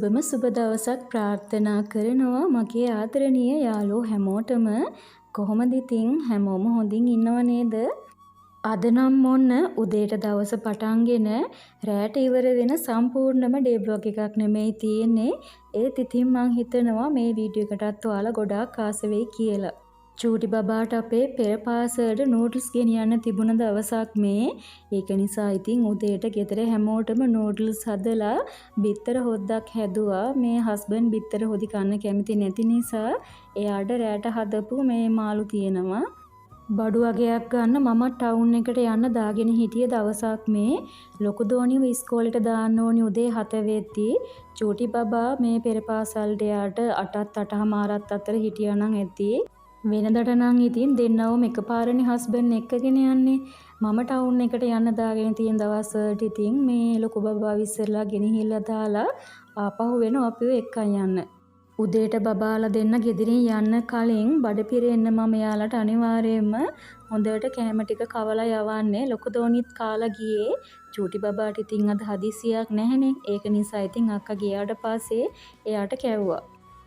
සුබම සුබ දවසක් ප්‍රාර්ථනා කරනවා මගේ ආදරණීය යාළුවෝ හැමෝටම. කොහොමද ඉතින් හැමෝම හොඳින් ඉන්නව නේද? අද නම් මොන්න උදේට දවස පටන්ගෙන රැට ඉවර වෙන සම්පූර්ණම ඩේ බ්ලොග් එකක් නෙමෙයි තියෙන්නේ. ඒත් ඉතින් මං හිතනවා මේ වීඩියෝ එකටත් ඔයාලා ගොඩාක් ආස වෙයි කියලා. චූටි බබාට අපේ පෙර පාසලට නූඩ්ල්ස් ගෙනියන්න තිබුණ දවසක් මේ. ඒක නිසා ඉතින් උදේට ගෙදර හැමෝටම නූඩ්ල්ස් හදලා බිත්තර හොද්දක් හැදුවා. මේ හස්බන්ඩ් බිත්තර හොදි කන්න කැමති නැති නිසා එයාට රැට හදපු මේ මාළු තියෙනවා. බඩු වගයක් ගන්න මම ටවුන් එකට යන්න දාගෙන හිටිය දවසක් මේ. ලොකු දෝනිව ඉස්කෝලේට දාන්න ඕනි උදේ 7 වෙද්දී චූටි බබා මේ පෙර පාසලට යාට 8:00-8:00 අතර හිටියා නම් ඇති. වෙනදට නම් ඉතින් දෙන්නවම එකපාරනේ හස්බන්ඩ් එක්කගෙන යන්නේ. මම ටවුන් එකට යන්න දාගෙන තියෙන දවස්වලට ඉතින් මේ ලොකු බබා විශ්සලා ගෙනහිල්ලා දාලා ආපහු වෙනවා අපිව එක්කන් යන්න. උදේට බබාලා දෙන්න ගෙදරින් යන්න කලින් බඩ පිරෙන්න මම යාලට අනිවාර්යයෙන්ම හොඳට කැම ටික කවලා යවන්නේ. ලොකු දෝනිත් කාලා ගියේ. චූටි බබාට ඉතින් අද හදිසියක් නැහනේ. ඒක නිසා ඉතින් අක්කා ගියාට පස්සේ එයාට කැව්වා.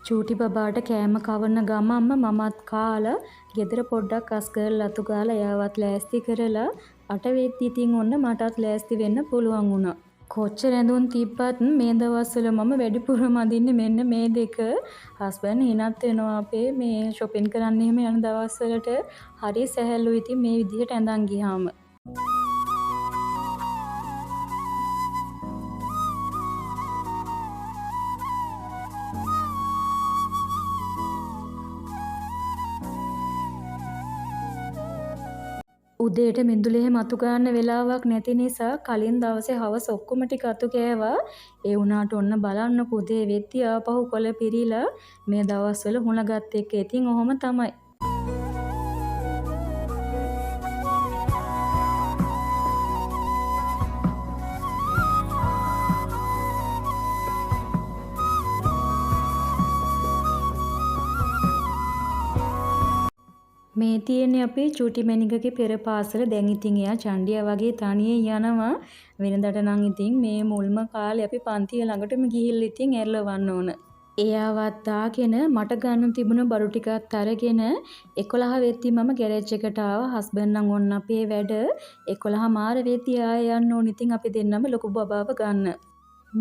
චූටි බබාට කෑම කවන්න ගමම්ම මමත් කාලා ගෙදර පොඩ්ඩක් අස් කරලා අතු ගාලා එයාවත් ලෑස්ති කරලා 8 වෙද්දි ඉතින් ඔන්න මටත් ලෑස්ති වෙන්න පුළුවන් වුණා. කොච්චර ඇඳුම් තිබ්බත් මේ දවස්වල මම වැඩිපුරම අඳින්නේ මෙන්න මේ දෙක. හස්බන්ඩ් හිනත් වෙනවා අපේ මේ shopping කරන්න එහෙම යන දවස්වලට හරි සැහැල්ලුයි ඉතින් මේ විදිහට ඇඳන් ගියාම. උදේට මිදුලේ මතු ගන්න වෙලාවක් නැති නිසා කලින් දවසේ හවස ඔක්කොම ටික අතු කෑවා. ඒ වුණාට ඔන්න බලන්න උදේ වෙද්දී ආපහු කොළ පිරීලා මේ දවස්වල හුණගත් එක්ක ඉතින් ඔහොම තමයි. මේ තියෙන්නේ අපේ චූටි මැනිකගේ පෙර පාසල. දැන් ඉතින් එයා චණ්ඩියා වගේ තනියෙන් යනවා. වෙනදට නම් ඉතින් මේ මුල්ම කාලේ අපි පන්තිය ළඟටම ගිහිල්ලා ඉතින් ඇරලවන්න ඕන. එයාවත් දාගෙන මට ගන්න තිබුණ බඩු ටිකත් අරගෙන 11 වෙද්දි මම ගෑරේජ් එකට ආවා. හස්බන්ඩ් නම් ඔන්න අපේ වැඩ 11 මාර වෙද්දි ආයෙ යන්න ඕන. ඉතින් අපි දෙන්නම ලොකු බබාව ගන්න.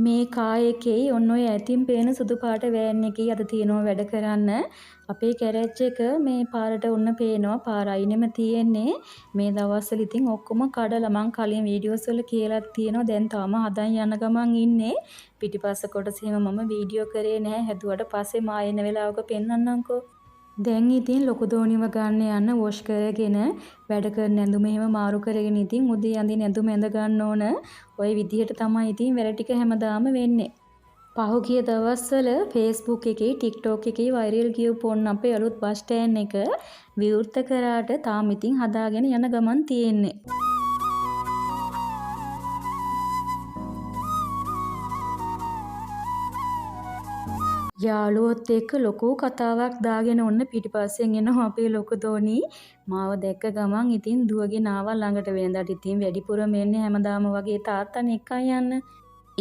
මේ කාර් එකේ ඔන්න ඔය ඇතින් පේන සුදු පාට වෑන් එකේ අද තියෙනවා වැඩ කරන්න. අපේ ගෑරේජ් එක මේ පාරට ඔන්න පේනවා. පාර අයිනෙම තියෙන්නේ. මේ දවස්වල ඉතින් ඔක්කොම කඩලා මං කලින් වීඩියෝස් වල කියලා තියෙනවා. දැන් තාම හදන් යන ගමන් ඉන්නේ. පිටිපස්ස කොටසේම මම වීඩියෝ කරේ නැහැ. හැදුවට පස්සේ මා එන වෙලාවක පෙන්නන්නම්කෝ. දැන් ඉතින් ලොකු දෝනිව ගන්න යන්න වොෂ් කරගෙන වැඩ කරන ඇඳුම එහෙම මාරු කරගෙන ඉතින් උදේ අඳින ඇඳුම ඇඳ ගන්න ඕන. ওই විදිහට තමයි ඉතින් වැඩ ටික හැමදාම වෙන්නේ. පහුගිය දවස්වල Facebook එකේ TikTok එකේ වෛරල් ගියපු පොන් අපේ අලුත් බස් ස්ටෑන්ඩ් එක විවෘත කරාට තාම ඉතින් හදාගෙන යන ගමන් තියෙන්නේ. යාළුවොත් එක්ක ලොකු කතාවක් දාගෙන ඔන්න පිටිපස්සෙන් එනවා අපේ ලොකු දෝනි. මාව දැක්ක ගමන් ඉතින් දුවගෙන ආවා ළඟට. වෙනදාට ඉතින් වැඩිපුරම එන්නේ හැමදාම වගේ තාත්තනේ එක්කන් යන්න.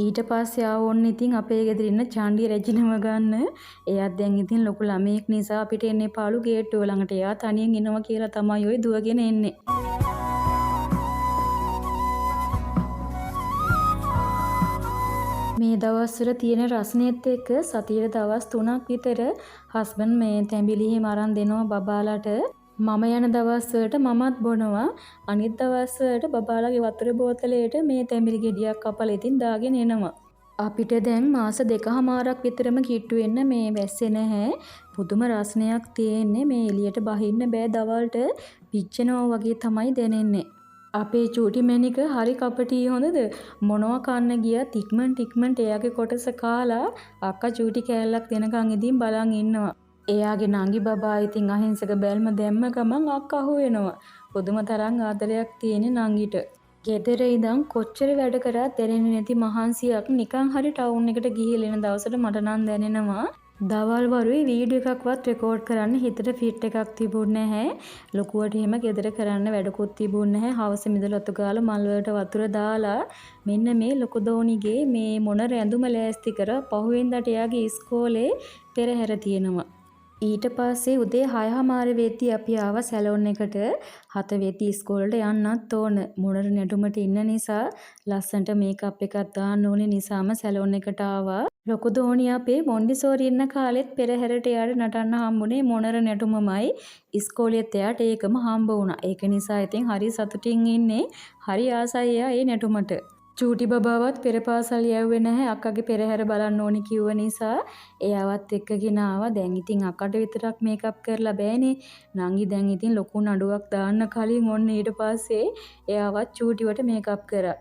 ඊට පස්සේ ආවොන්න ඉතින් අපේ ගෙදර ඉන්න චාන්ඩි රැජිනව ගන්න. එයාත් දැන් ඉතින් ලොකු ළමයෙක් නිසා අපිට එන්නේ පාළු ගේට්ටුව ළඟට. එයා තනියෙන් එනවා කියලා තමයි ඔය දුවගෙන එන්නේ. මේ දවස්වල තියෙන රස්නෙත් එක්ක සතියේ දවස් 3ක් විතර හස්බන්ඩ් මේ තැඹිලිහිම අරන් දෙනවා බබාලාට. මම යන දවස්වලට මමත් බොනවා. අනිත් දවස්වලට බබාලාගේ වතුර බෝතලයට මේ තැඹිලි ගෙඩියක් කපලා ඉතින් දාගෙන එනවා. අපිට දැන් මාස 2කමාරක් විතරම කිට්ටු වෙන්න මේ වැස්සේ නැහැ. පුදුම රස්නයක් තියෙන්නේ. මේ එළියට බහින්න බෑ. දවල්ට පිච්චෙනවා වගේ තමයි දැනෙන්නේ. අපේ චූටි මැනික හරි කපටි හොඳද? මොනවා කන්න ගියත් ඉක්මනට එයාගේ කොටස කාලා අක්කා චූටි කෑල්ලක් දෙනකන් ඉදින් බලන් ඉන්නවා. එයාගේ නංගි බබා ඉතින් අහිංසක බැල්ම දැම්ම ගමන් අක්කා අහු වෙනවා. පුදුම තරම් ආදරයක් තියෙන නංගිට. ගෙදර ඉඳන් කොච්චර වැඩ කරත් දැනෙන්නේ නැති මහන්සියක් නිකන් හරි ටවුන් එකට ගිහිල්ලා එන දවසට මට නම් දැනෙනවා. දවල් වරුවේ වීඩියෝ එකක්වත් රෙකෝඩ් කරන්න හිතට ෆිට් එකක් තිබුණේ නැහැ. ලොකුවට එහෙම ගෙදර කරන්න වැඩකුත් තිබුණේ නැහැ. හවස මිදලා අතු ගාලා මල් වලට වතුර දාලා මෙන්න මේ ලොකු දෝනිගේ මේ මොන රැඳුම ලෑස්ති කර පහුවෙන්දට එයාගේ ඉස්කෝලේ පෙරහැර තියෙනවා. ඊට පස්සේ උදේ 6:00 වෙද්දී අපි ආවා සැලොන් එකට. 7 වෙද්දී ඉස්කෝලේට යන්නත් ඕන. මොනර නැටුමට ඉන්න නිසා ලස්සන්ට මේකප් එකක් දාන්න ඕනේ නිසාම සැලොන් එකට ආවා. ලොකු දෝණිය අපේ මොන්ඩිසෝරි ඉන්න කාලෙත් පෙරහැරට එයාට නටන්න හම්බුනේ මොනර නැටුමමයි. ඉස්කෝලේත් එයාට ඒකම හම්බ වුණා. ඒක නිසා ඉතින් හරි සතුටින් ඉන්නේ. හරි ආසයි එයා ඒ නැටුමට. චූටි බබාවත් පෙර පාසල් යවුවේ නැහැ. අක්කගේ පෙරහැර බලන්න ඕනි කිව්ව නිසා එයාවත් එක්කගෙන ආවා. දැන් ඉතින් අක්කට විතරක් මේකප් කරලා බෑනේ. නංගි දැන් ඉතින් ලොකු නඩුවක් දාන්න කලින් ඔන්න ඊට පස්සේ එයාවත් චූටිවට මේකප් කරා.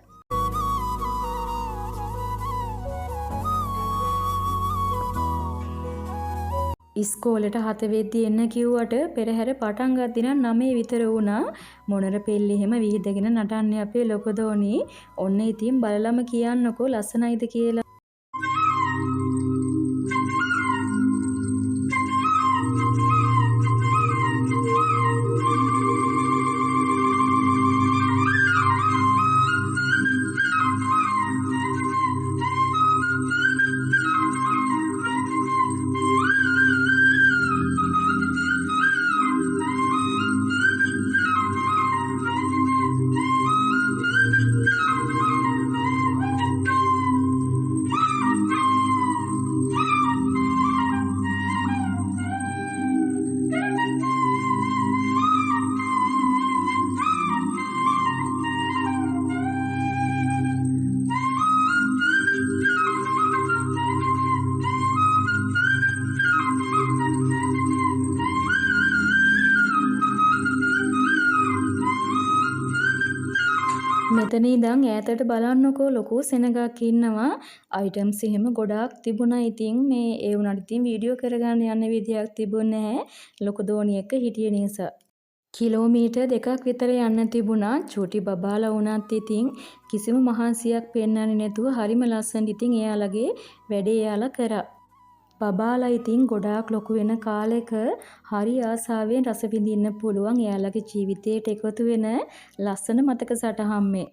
ඉස්කෝලේට 7 වෙද්දී එන්න කිව්වට පෙරහැර පටන් ගද්දි නම් 9 විතර වුණා. මොනර පෙල්ලි එහෙම විහිදගෙන නටන්නේ අපේ ලොකු දෝනි. ඔන්න ඉතින් බලලම කියන්නකෝ ලස්සනයිද කියලා. මෙතන ඉඳන් ඈතට බලන්නකෝ ලොකු සෙනගක් ඉන්නවා. අයිටම්ස් එහෙම ගොඩාක් තිබුණා. ඉතින් මේ ඒ වුණාට ඉතින් වීඩියෝ කරගන්න යන්න විදියක් තිබුණේ නැහැ. ලොකු දෝණි එක හිටිය නිසා. කිලෝමීටර් 2ක් විතර යන්න තිබුණා. චූටි බබාලා වුණත් ඉතින් කිසිම මහන්සියක් පෙන්වන්නේ නැතුව හරිම ලස්සනට ඉතින් එයාලගේ වැඩේ එයාලා කරා. බබාලා ඉතින් ගොඩාක් ලොකු වෙන කාලෙක හරි ආසාවෙන් රස විඳින්න පුළුවන් එයාලගේ ජීවිතයට එකතු වෙන ලස්සන මතක සටහන් මේ.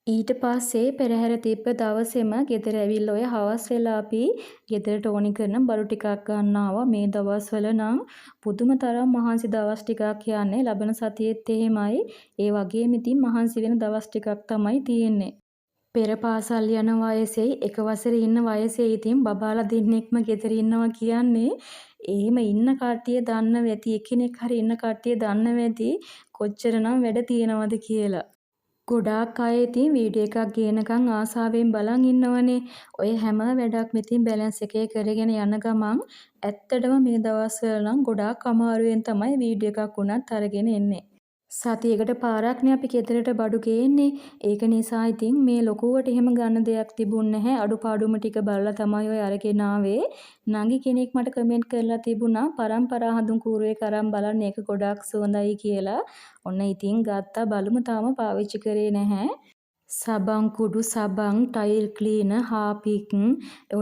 ඊට පස්සේ පෙරහැර තිබ්බ දවසේම ගෙදර ඇවිල්ලා ඔය හවස් වෙලා අපි ගෙදරට ඕනි කරන බඩු ටිකක් ගන්න ආවා. මේ දවස්වල නම් පුදුම තරම් මහන්සි දවස් ටිකක් යන්නේ. ලබන සතියේත් එහෙමයි. ඒ වගේම ඉතින් මහන්සි වෙන දවස් ටිකක් තමයි තියෙන්නේ. පෙර පාසල් යන වයසේ එක වසරේ ඉන්න වයසේ ඉතින් බබාලා දෙන්නෙක්ම ගෙදර ඉන්නවා කියන්නේ එහෙම ඉන්න කට්ටිය දන්නව ඇති. එකිනෙක හරි ඉන්න කට්ටිය දන්නව ඇති කොච්චරනම් වැඩ තියෙනවද කියලා. ගොඩාක් අය ඉතින් වීඩියෝ එකක් ගේනකම් ආසාවෙන් බලන් ඉන්නවනේ. ඔය හැම වැඩක්ම ඉතින් බැලන්ස් එකේ කරගෙන යන ගමන් ඇත්තටම මේ දවස්වල නම් ගොඩාක් අමාරුවෙන් තමයි වීඩියෝ එකක් උනත් අරගෙන එන්නේ. සතියකට පාරක්නේ අපි ගෙදරට බඩු ගේන්නේ. ඒක නිසා ඉතින් මේ ලොකුවට එහෙම ගන්න දෙයක් තිබුණ නැහැ. අඩුපාඩුම ටික බලලා තමයි ඔය අරගෙන ආවේ. නංගි කෙනෙක් මට කමෙන්ට් කරලා තිබුණා පරම්පරා හඳුන් කූරුවේ කරන් බලන්න ඒක ගොඩාක් සුවඳයි කියලා. ඔන්න ඉතින් ගත්තා බලමු තාම පාවිච්චි කරේ නැහැ. සබන් කුඩු සබන් ටයිල් ක්ලීනර් හාපික්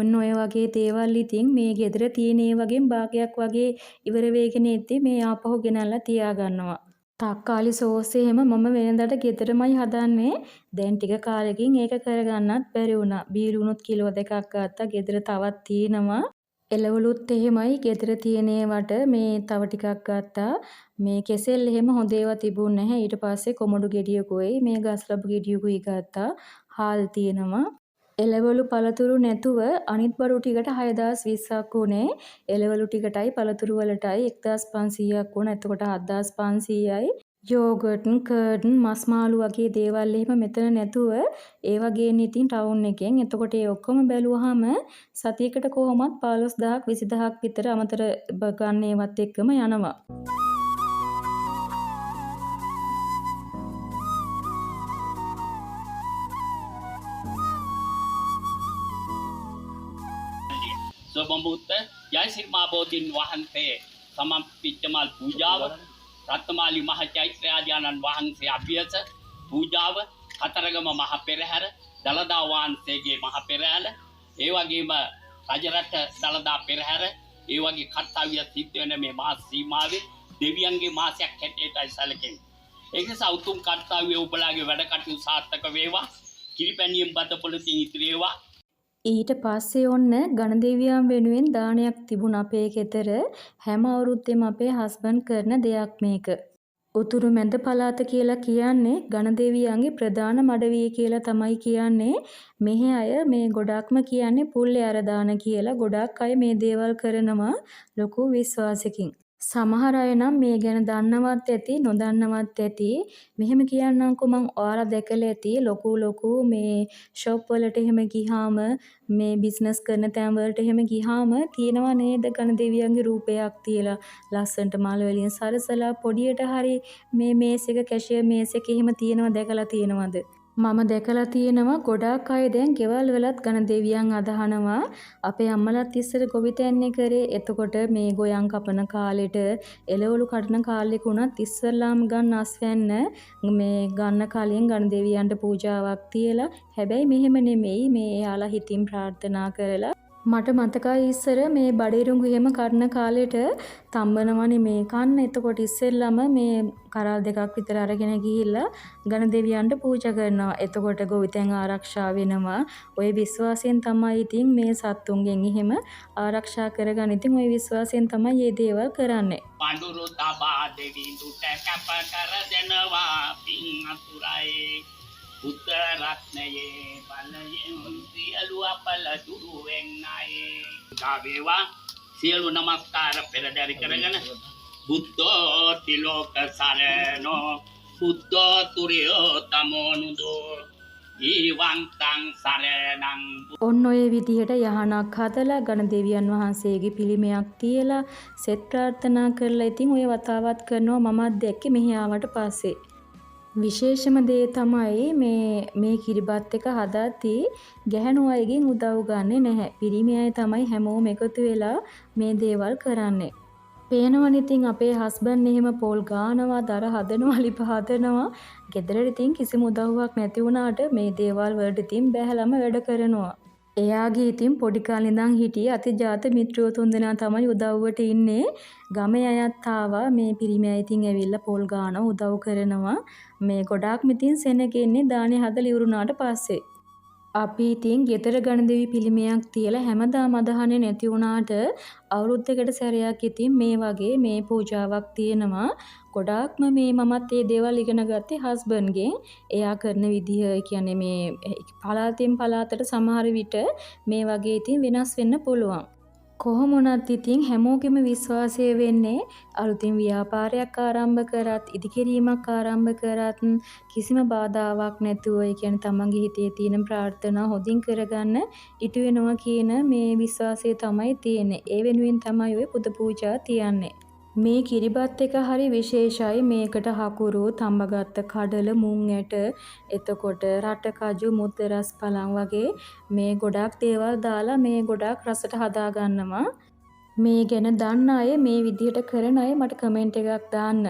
ඔන්න ඔය වගේ දේවල් ඉතින් මේ ගෙදර තියෙන ඒ වගේ භාගයක් වගේ ඉවර වෙගෙන ඉද්දි මේ ආපහු ගෙනල්ලා තියා ගන්නවා. තක්කාලි සෝස් එහෙම මම වෙනදාට ගෙදරමයි හදන්නේ. දැන් ටික කාලෙකින් ඒක කරගන්නත් බැරි වුණා. බීරුණුත් කිලෝ 2ක් ගත්තා. ගෙදර තවත් තියෙනවා. එළවලුත් එහෙමයි ගෙදර තියෙන ඒවට මේ තව ටිකක් ගත්තා. මේ කෙසෙල් එහෙම හොඳ ඒවා තිබුණ නැහැ. ඊට පස්සේ කොමඩු ගෙඩියකුයි මේ ගස්ලබු ගෙඩියකුයි ගත්තා. හාල් තියෙනවා. එළවලු පළතුරු නැතුව අනිත් බඩු ටිකට 6020ක් උනේ. එළවලු ටිකටයි පළතුරු වලටයි 1500ක් වුණා. එතකොට 7500යි. යෝගට්, කර්ඩ්, මස් මාළු වගේ දේවල් එහෙම මෙතන නැතුව ඒ වගේ ඉතින් ටවුන් එකෙන්. එතකොට ඒ ඔක්කොම බැලුවාම සතියකට කොහොමත් 15000ක් 20000ක් විතර අමතර ගන්න ඒවත් එක්කම යනවා. So සබමුත්ත ජයසිරිමා බෝධින් වහන්සේ සමපිච්චමල් පූජාව රත්නමාලි මහ චෛත්‍යාජානන් වහන්සේ අභ්‍යස පූජාව කතරගම මහ පෙරහැර දලදා වහන්සේගේ මහ පෙරහැර ඒ වගේම රජරට දලදා පෙරහැර ඒ වගේ කර්තව්‍ය සිද්ධ වෙන මේ මාස සීමාවේ දෙවියන්ගේ මාසයක් හැටියටයි සැලකෙන්නේ. ඒක නිසා උතුම් කර්තව්‍ය ඔබලාගේ වැඩ කටයුතු සාර්ථක වේවා. කිරිපැණියෙන් බත පොළතින් ඉතිරි වේවා. ඊට පස්සේ ඔන්න ගණදෙවියන් වෙනුවෙන් දානයක් තිබුණ අපේ ගෙදර. හැම අවුරුද්දෙම අපේ හස්බන්ඩ් කරන දෙයක් මේක. උතුරු මැද පළාත කියලා කියන්නේ ගණදෙවියන්ගේ ප්‍රධාන මඩවිය කියලා තමයි කියන්නේ. මෙහි අය මේ ගොඩක්ම කියන්නේ පුල්ලේ අර දාන කියලා. ගොඩක් අය මේ දේවල් කරනවා ලොකු විශ්වාසකින්. සමහර අය නම් මේ ගැන දන්නවත් ඇති නොදන්නවත් ඇති. මෙහෙම කියන්නම්කෝ මං ඔයාලා දැකලා ඇති ලොකු මේ ෂොප් වලට එහෙම ගිහාම මේ බිස්නස් කරන තැන් වලට එහෙම ගිහාම තියෙනවා නේද ගණදෙවියන්ගේ රූපයක් තියලා ලස්සනට මල් වලින් සරසලා පොඩියට හරි මේ මේස් එක කැෂියර් මේස් එක එහෙම තියෙනවා දැකලා තියෙනවද? මම දැකලා තියෙනවා ගොඩාක් අය දැන් ගෙවල් වලත් ගණදෙවියන් අදහනවා. අපේ අම්මලාත් ඉස්සර ගොවිතැන්නේ කරේ. එතකොට මේ ගොයන් කපන කාලෙට එළවලු කඩන කාලෙක උනත් ඉස්සල්ලාම ගන්න අස්වැන්න මේ ගන්න කලින් ගණදෙවියන්ට පූජාවක් තියලා. හැබැයි මෙහෙම නෙමෙයි මේ එයාලා හිතින් ප්‍රාර්ථනා කරලා මට මතකයි ඉස්සර මේ බඩිරුඟු එහෙම කඩන කාලෙට තම්බනවනේ මේ කන්න. එතකොට ඉස්සෙල්ලම මේ කරල් දෙකක් විතර අරගෙන ගිහිල්ලා ගණදෙවියන්ට පූජා කරනවා. එතකොට ගොවිතැන් ආරක්ෂා වෙනවා. ওই විශ්වාසයෙන් තමයි ඉතින් මේ සත්තුන්ගෙන් එහෙම ආරක්ෂා කරගන්න. ඉතින් ওই විශ්වාසයෙන් තමයි මේ දේවල් කරන්නේ. පඳුරු තබා දෙවි දුට කැප කර දෙනවා පින් අතුරයි පුත්ත රත්නයේ බලයෙන් සියලු අපල දුරු වෙන්නයි. ගාවේවා සියලු නමස්කාර පෙරදරි කරගෙන බුද්ධෝ තිලෝක සරණෝ බුද්ධෝ තුරියෝ තමෝනුදෝ ඊවන්තං සරණං. ඔන්න ඔය විදිහට යහනක් හදලා ගණදෙවියන් වහන්සේගේ පිළිමයක් තියලා සෙත් ප්‍රාර්ථනා කරලා ඉතින් ඔය වතාවත් කරනවා මමත් දැක්කේ මෙහි ආවට පස්සේ. විශේෂම දේ තමයි මේ කිරිබත් එක හදද්දී ගැහැණු අයගෙන් උදව් ගන්නෙ නැහැ. පිරිමි අය තමයි හැමෝම එකතු වෙලා මේ දේවල් කරන්නේ. පේනවනේ ඉතින් අපේ හස්බන්ඩ් එහෙම පොල් ගානවා, දර හදනවා, ලිප හදනවා. ගෙදරට ඉතින් කිසිම උදව්වක් නැති වුණාට මේ දේවල් වලට ඉතින් බැහැලම වැඩ කරනවා. එයාගේ ඉතින් පොඩි කාලේ ඉඳන් හිටියේ අතිජාත මිත්‍රයෝ තුන්දෙනා තමයි උදව්වට ඉන්නේ. ගමේ අයත් ආවා මේ පිරිමි අය ඉතින් ඇවිල්ලා පොල් ගානවා උදව් කරනවා. මේ ගොඩාක් මිතින් සෙනගෙන්නේ දානේ හදලා ඉවරුනාට පස්සේ. අපි ඉතින් ගෙදර ගණදෙවි පිළිමයක් තියලා හැමදාම අදහන්නේ නැති වුණාට අවුරුද්දකට සැරයක් ඉතින් මේ වගේ මේ පූජාවක් තියෙනවා. ගොඩාක්ම මේ මමත් මේ දේවල් ඉගෙන ගත්තේ හස්බන්ඩ්ගෙන්. එයා කරන විදිහ කියන්නේ මේ පළාතෙන් පළාතට සමහර විට මේ වගේ ඉතින් වෙනස් වෙන්න පුළුවන්. කොහොම වුණත් ඉතින් හැමෝගෙම විශ්වාසය වෙන්නේ අලුතින් ව්‍යාපාරයක් ආරම්භ කරත් ඉදිකිරීමක් ආරම්භ කරත් කිසිම බාධාවක් නැතුව ඒ කියන්නේ තමන්ගේ හිතේ තියෙන ප්‍රාර්ථනා හොඳින් කරගන්න ඉටු වෙනවා කියන මේ විශ්වාසය තමයි තියෙන්නේ. ඒ වෙනුවෙන් තමයි ඔය පුද පූජා තියන්නේ. මේ කිරිබත් එක හරි විශේෂයි. මේකට හකුරු, තඹගත්ත කඩල, මුං ඇට, එතකොට රට කජු, මුද්ද රස් පලං වගේ මේ ගොඩක් දේවල් දාලා මේ ගොඩක් රසට හදා ගන්නවා. මේ ගැන දන්න අය මේ විදිහට කරන අය මට කමෙන්ට් එකක් දාන්න.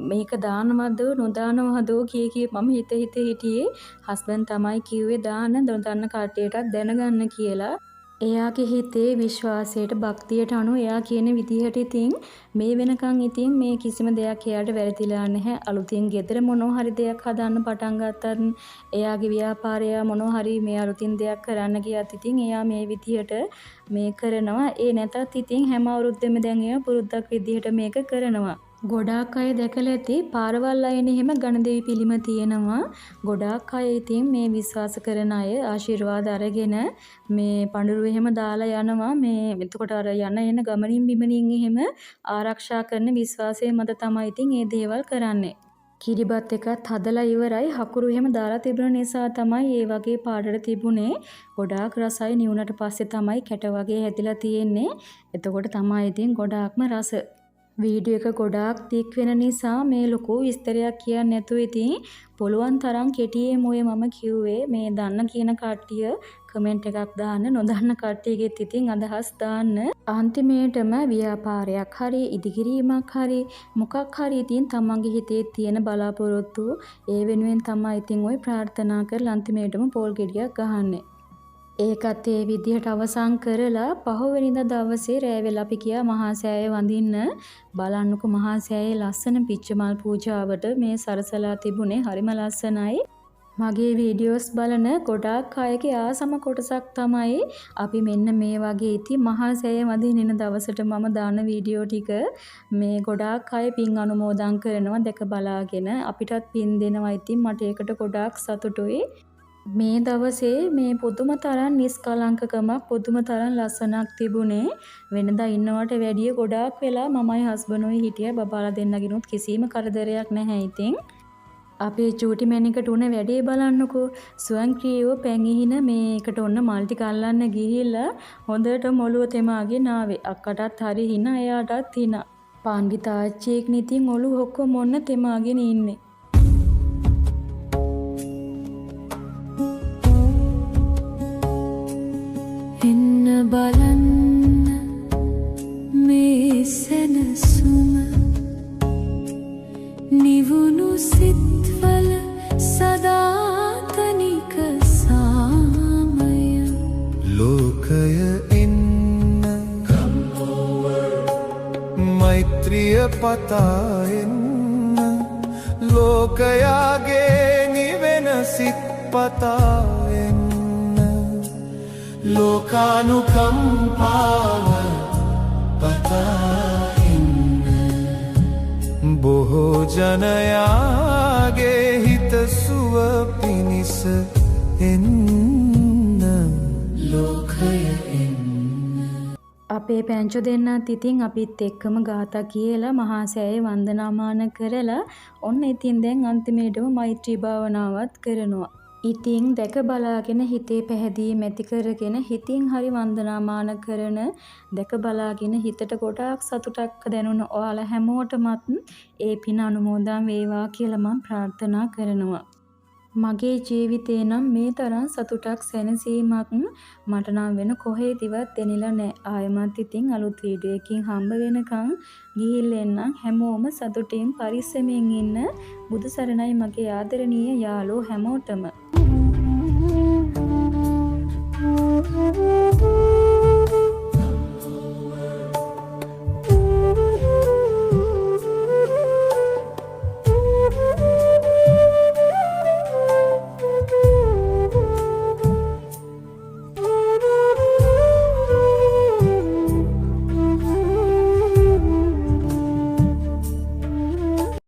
මේක දානවද නොදානවද කිය මම හිත හිටියේ හස්බන්ඩ් තමයි කිව්වේ දාන්න නොදන්න කට්ටියටත් දැනගන්න කියලා. එයාගේ හිතේ විශ්වාසයට භක්තියට අනුව එයා කියන විදිහට ඉතින් මේ වෙනකන් ඉතින් මේ කිසිම දෙයක් එයාට වැරදිලා නැහැ. අලුතින් ගෙදර මොනවා හරි දෙයක් හදන්න පටන් ගත්තත් එයාගේ ව්‍යාපාරය මොනවා හරි මේ අලුතින් දෙයක් කරන්න ගියත් ඉතින් එයා මේ විදිහට මේ කරනවා. ඒ නැතත් ඉතින් හැම අවුරුද්දෙම දැන් එයා පුරුද්දක් විදිහට මේක කරනවා. ගොඩාක් අය දැකලා ඇති පාරවල් අයනේ එහෙම ගණදෙවි පිළිම තියෙනවා. ගොඩාක් අය ඉතින් මේ විශ්වාස කරන අය ආශිර්වාද අරගෙන මේ පඳුරු එහෙම දාලා යනවා. මේ එතකොට අර යන ගමනින් බිමනින් එහෙම ආරක්ෂා කරන විශ්වාසය මත තමයි ඉතින් මේ දේවල් කරන්නේ. කිරිබත් එකත් හදලා ඉවරයි. හකුරු එහෙම දාලා තිබුණ නිසා තමයි මේ වගේ පාටට තිබුණේ. ගොඩාක් රසයි. නිවුනට පස්සේ තමයි කැට වගේ හැදිලා තියෙන්නේ. එතකොට තමයි ඉතින් ගොඩාක්ම රස. වීඩියෝ එක ගොඩාක් දික් වෙන නිසා මේ ලොකු විස්තරයක් කියන්න නැතුව ඉතින් පුළුවන් තරම් කෙටියෙන් ඔය මම කිව්වේ මේ දන්න කියන කට්ටිය කමෙන්ට් එකක් දාන්න නොදන්න කට්ටියගෙත් ඉතින් අදහස් දාන්න අන්තිමේටම ව්‍යාපාරයක් හරි ඉදිකිරීමක් හරි මොකක් හරි ඉතින් තමන්ගේ හිතේ තියෙන බලාපොරොත්තු ඒ වෙනුවෙන් තමයි ඉතින් ඔය ප්‍රාර්ථනා කරලා අන්තිමේටම පෝල් ගෙඩියක් ගහන්නේ. ඒකත් ඒ විදිහට අවසන් කරලා පහුවෙනිදා දවසේ රෑ වෙලා අපි ගියා මහා සෑය වඳින්න. බලන්නකො මහා සෑයේ ලස්සන පිච්චමල් පූජාවට මේ සරසලා තිබුණේ හරිම ලස්සනයි. මගේ වීඩියෝස් බලන ගොඩාක් අයගේ ආසම කොටසක් තමයි අපි මෙන්න මේ වගේ ඉතින් මහා සෑය වඳින්න එන දවසට මම දාන වීඩියෝ ටික මේ ගොඩාක් අය පින් අනුමෝදන් කරනවා දැක බලාගෙන අපිටත් පින් දෙනවා. ඉතින් මට ඒකට ගොඩාක් සතුටුයි. මේ දවසේ මේ පුදුම තරම් නිස්කලංකකමක් පුදුම තරම් ලස්සනක් තිබුණේ. වෙනදා ඉන්නවට වැඩිය ගොඩාක් වෙලා මමයි හස්බන්ඩ්ෝයි හිටිය බබාලා දෙන්නගෙනුත් කිසිම කරදරයක් නැහැ. ඉතින් අපේ චූටි මැනිකට උන වැඩේ බලන්නකෝ. ස්වයංක්‍රීයව පැංගිහින මේකට ඔන්න මල් ටික අල්ලන්න ගිහිල්ලා හොඳට මොළුව තෙමාගෙන ආවේ. අක්කටත් හරි හින එයාටත් හින. පණ්ඩිතාච්චියෙක් නිතින් ඔළුව ඔක්කොම ඔන්න තෙමාගෙන ඉන්නේ. එන්න බලන්න මේ සැනසුම නිවුණු සිත්වල සදාතනික සාමය ලෝකය එන්න මෛත්‍රිය පතා එන්න ලෝකයාගේ නිවෙන සිත් පතා එන්න ලෝකානුකම්පාව පතා එන්න බොහෝ ජනයාගේ හිතසුව පිණිස එන්න ලෝකය එන්න. අපේ පැංචෝ දෙන්නත් ඉතින් අපිත් එක්කම ගාථා කියලා මහා සෑයේ වන්දනාමාන කරලා ඔන්න ඉතින් දැන් අන්තිමේටම මෛත්‍රී භාවනාවත් කරනවා. ඉතින් දැක බලාගෙන හිතේ පැහැදීම ඇති කරගෙන හිතින් හරි වන්දනාමාන කරන දැක බලාගෙන හිතට ගොඩාක් සතුටක් දැනුණ ඔයාලා හැමෝටමත් ඒ පින අනුමෝදන් වේවා කියලා මම ප්‍රාර්ථනා කරනවා. මගේ ජීවිතේ නම් මේ තරම් සතුටක් සැනසීමක් මට නම් වෙන කොහෙදවත් දෙනිලා නැහැ. ආයෙමත් ඉතින් අලුත් වීඩියෝ එකකින් හම්බ වෙනකන් ගිහිල්ලා එන්නම්. හැමෝම සතුටින් පරිස්සමෙන් ඉන්න. බුදු සරණයි මගේ ආදරණීය යාළුවෝ හැමෝටම.